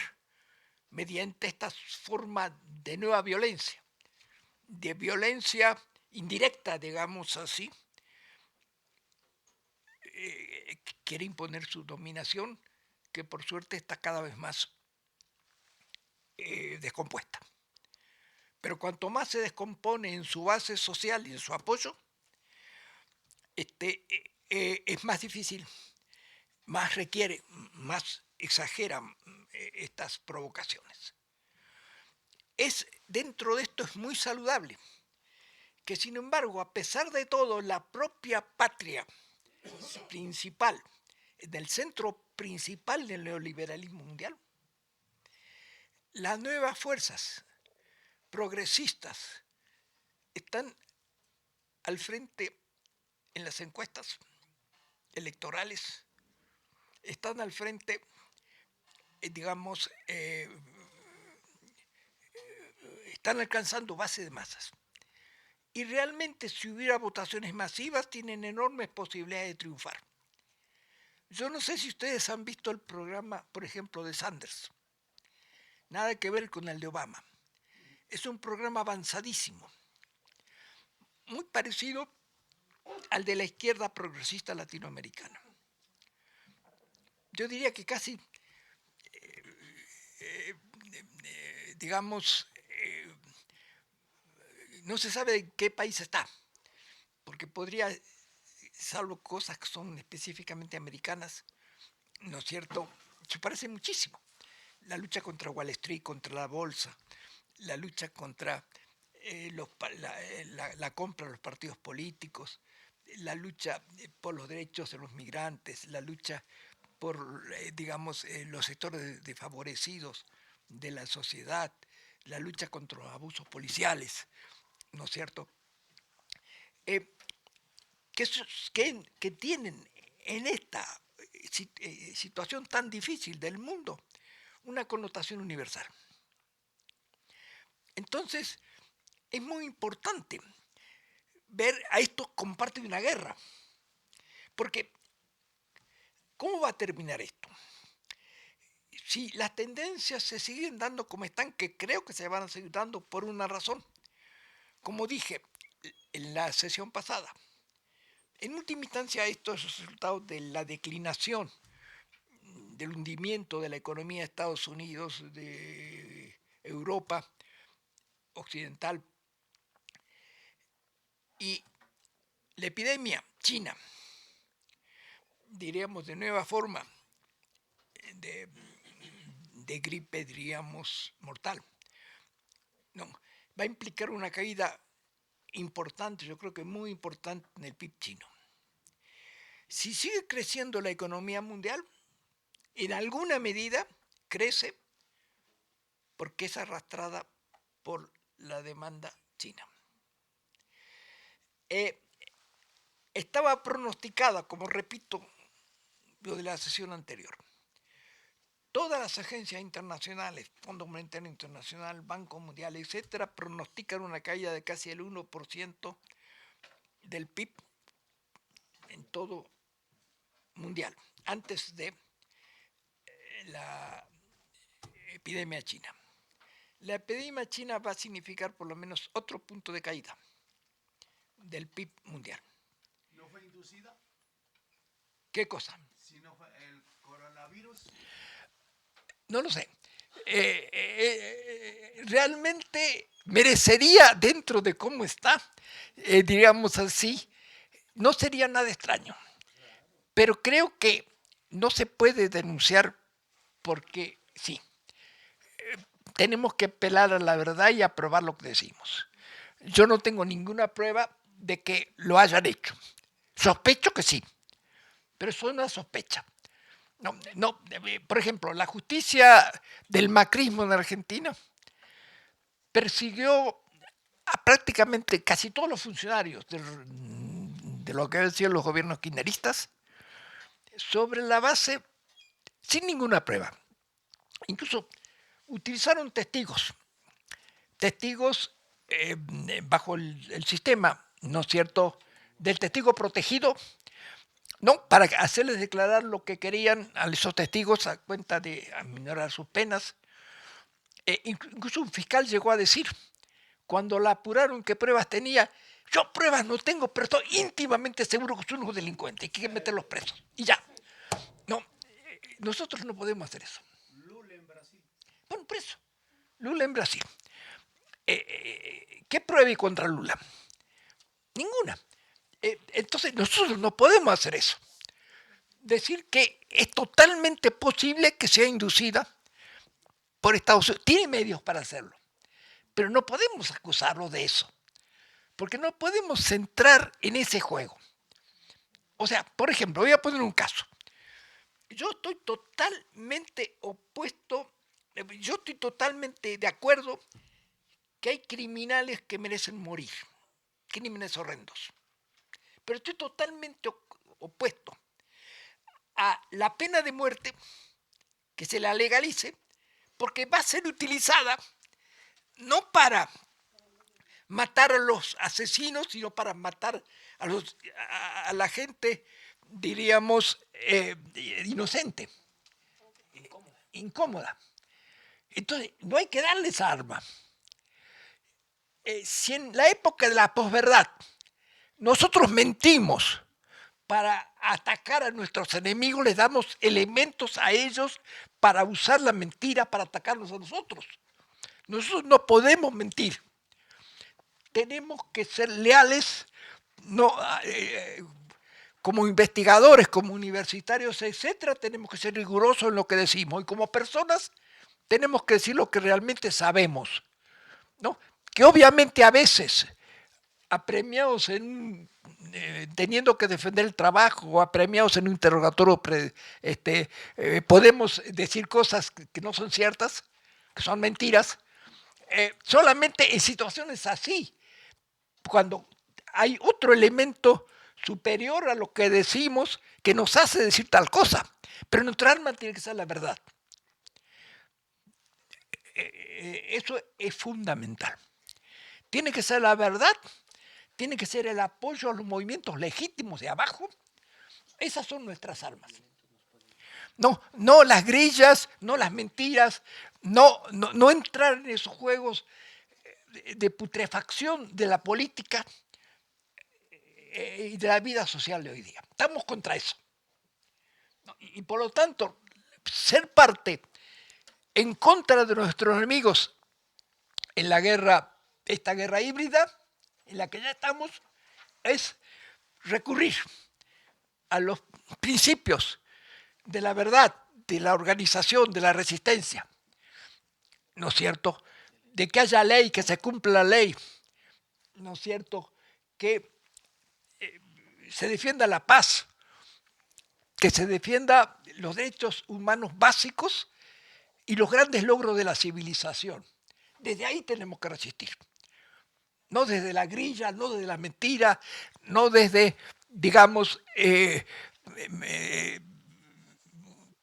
mediante estas formas de nueva violencia, de violencia indirecta, digamos así, quiere imponer su dominación, que por suerte está cada vez más descompuesta. Pero cuanto más se descompone en su base social y en su apoyo, es más difícil, más requiere, más exagera estas provocaciones. Dentro de esto es muy saludable que, sin embargo, a pesar de todo, la propia patria principal, del centro principal del neoliberalismo mundial, las nuevas fuerzas progresistas están al frente en las encuestas electorales, están al frente, digamos, están alcanzando base de masas. Y realmente, si hubiera votaciones masivas, tienen enormes posibilidades de triunfar. Yo no sé si ustedes han visto el programa, por ejemplo, de Sanders. Nada que ver con el de Obama. Es un programa avanzadísimo, muy parecido al de la izquierda progresista latinoamericana. Yo diría que casi, digamos, no se sabe en qué país está, porque podría, salvo cosas que son específicamente americanas, ¿no es cierto?, se parece muchísimo. La lucha contra Wall Street, contra la bolsa, la lucha contra la compra de los partidos políticos, la lucha por los derechos de los migrantes, la lucha por, digamos, los sectores desfavorecidos de la sociedad, la lucha contra los abusos policiales, ¿no es cierto? Que tienen en esta situación tan difícil del mundo una connotación universal. Entonces, es muy importante ver a estos como parte de una guerra, porque ¿cómo va a terminar esto? Si las tendencias se siguen dando como están, que creo que se van a seguir dando por una razón, como dije en la sesión pasada, en última instancia esto es resultado de la declinación, del hundimiento de la economía de Estados Unidos, de Europa occidental, y la epidemia china, diríamos de nueva forma, de gripe, diríamos, mortal, no, va a implicar una caída importante, yo creo que muy importante, en el PIB chino. Si sigue creciendo la economía mundial, en alguna medida crece porque es arrastrada por la demanda china. Estaba pronosticada, como repito, lo de la sesión anterior. Todas las agencias internacionales, Fondo Monetario Internacional, Banco Mundial, etcétera, pronostican una caída de casi el 1% del PIB en todo mundial, antes de la epidemia china. La epidemia china va a significar por lo menos otro punto de caída del PIB mundial. ¿No fue inducida? ¿Qué cosa? Si no fue el coronavirus. No lo sé. Realmente merecería, dentro de cómo está, diríamos así, no sería nada extraño. Pero creo que no se puede denunciar porque sí. Tenemos que apelar a la verdad y aprobar lo que decimos. Yo no tengo ninguna prueba de que lo hayan hecho. Sospecho que sí, pero eso es una sospecha. No, por ejemplo, la justicia del macrismo en Argentina persiguió a prácticamente casi todos los funcionarios de lo que habían sido los gobiernos kirchneristas sobre la base sin ninguna prueba. Incluso utilizaron testigos bajo el sistema, ¿no es cierto?, del testigo protegido, no, para hacerles declarar lo que querían a esos testigos a cuenta de aminorar sus penas. Incluso un fiscal llegó a decir, cuando la apuraron qué pruebas tenía, yo pruebas no tengo, pero estoy íntimamente seguro que son unos delincuentes, hay que meterlos presos. Y ya. No, nosotros no podemos hacer eso. Lula en Brasil. Bueno, preso. Lula en Brasil. ¿Qué prueba hay contra Lula? Ninguna. Entonces nosotros no podemos hacer eso. Decir que es totalmente posible que sea inducida por Estados Unidos. Tiene medios para hacerlo. Pero no podemos acusarlo de eso. Porque no podemos entrar en ese juego. O sea, por ejemplo, voy a poner un caso. Yo estoy totalmente opuesto, yo estoy totalmente de acuerdo que hay criminales que merecen morir, crímenes horrendos. Pero estoy totalmente opuesto a la pena de muerte, que se la legalice, porque va a ser utilizada no para matar a los asesinos, sino para matar a la gente, diríamos, inocente, incómoda. Entonces, no hay que darle esa arma. Si en la época de la posverdad nosotros mentimos para atacar a nuestros enemigos, les damos elementos a ellos para usar la mentira para atacarnos a nosotros. Nosotros no podemos mentir. Tenemos que ser leales, no, como investigadores, como universitarios, etcétera, tenemos que ser rigurosos en lo que decimos. Y como personas, tenemos que decir lo que realmente sabemos, ¿no? Que obviamente a veces, apremiados teniendo que defender el trabajo o apremiados en un interrogatorio, podemos decir cosas que no son ciertas, que son mentiras, solamente en situaciones así, cuando hay otro elemento superior a lo que decimos que nos hace decir tal cosa, pero nuestra arma tiene que ser la verdad. Eso es fundamental. Tiene que ser la verdad, tiene que ser el apoyo a los movimientos legítimos de abajo. Esas son nuestras armas. No las grillas, no las mentiras, no entrar en esos juegos de putrefacción de la política y de la vida social de hoy día. Estamos contra eso. Y por lo tanto, ser parte en contra de nuestros enemigos en la guerra, esta guerra híbrida, en la que ya estamos, es recurrir a los principios de la verdad, de la organización, de la resistencia, ¿no es cierto?, de que haya ley, que se cumpla la ley, ¿no es cierto?, que se defienda la paz, que se defienda los derechos humanos básicos y los grandes logros de la civilización. Desde ahí tenemos que resistir. No desde la grilla, no desde la mentira, no desde, digamos,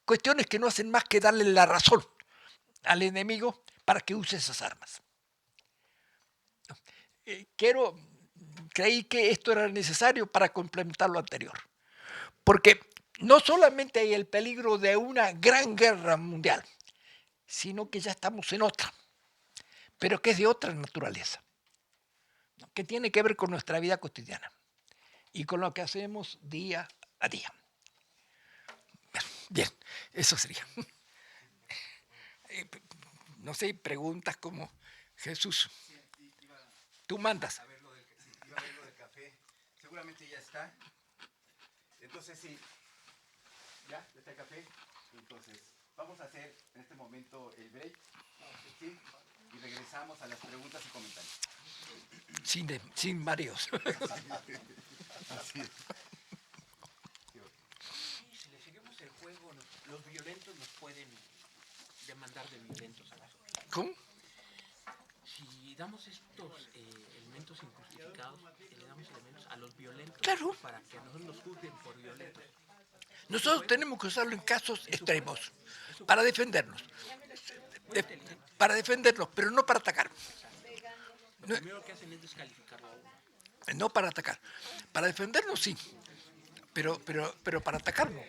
cuestiones que no hacen más que darle la razón al enemigo para que use esas armas. Creí que esto era necesario para complementar lo anterior, porque no solamente hay el peligro de una gran guerra mundial, sino que ya estamos en otra, pero que es de otra naturaleza, ¿no? Que tiene que ver con nuestra vida cotidiana y con lo que hacemos día a día. Bien, eso sería. No sé, preguntas como Jesús, tú mandas. A ver lo del, sí, iba a ver lo del café. Seguramente ya está. Entonces, sí, ya está el café. Entonces, vamos a hacer en este momento el break. ¿Sí? Y regresamos a las preguntas y comentarios. Sin mareos. Así es. Si le seguimos el juego, los violentos nos pueden demandar de violentos a nosotros. ¿Cómo? Si damos estos elementos injustificados, le damos elementos a los violentos Claro. para que a nosotros nos juzguen por violentos. Nosotros tenemos que usarlo en casos extremos, para defendernos. Para defendernos, pero no para atacar. Lo primero que hacen es descalificarlo a uno. No para atacar. Para defendernos sí, pero para atacar no.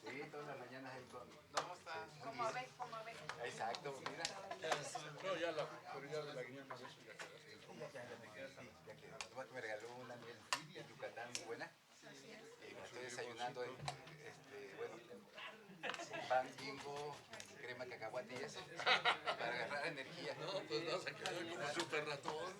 Sí, todas las mañanas ahí con... ¿Cómo está? ¿Cómo ves? Exacto, mira. No, ya la prioridad de la guinea más eso ya quedó. Ya quedó. Me regaló una miel de Yucatán muy buena. Me estoy desayunando, bueno, pan Bimbo, crema cacahuate y eso, para agarrar energía. No, pues vas a quedar como súper ratón.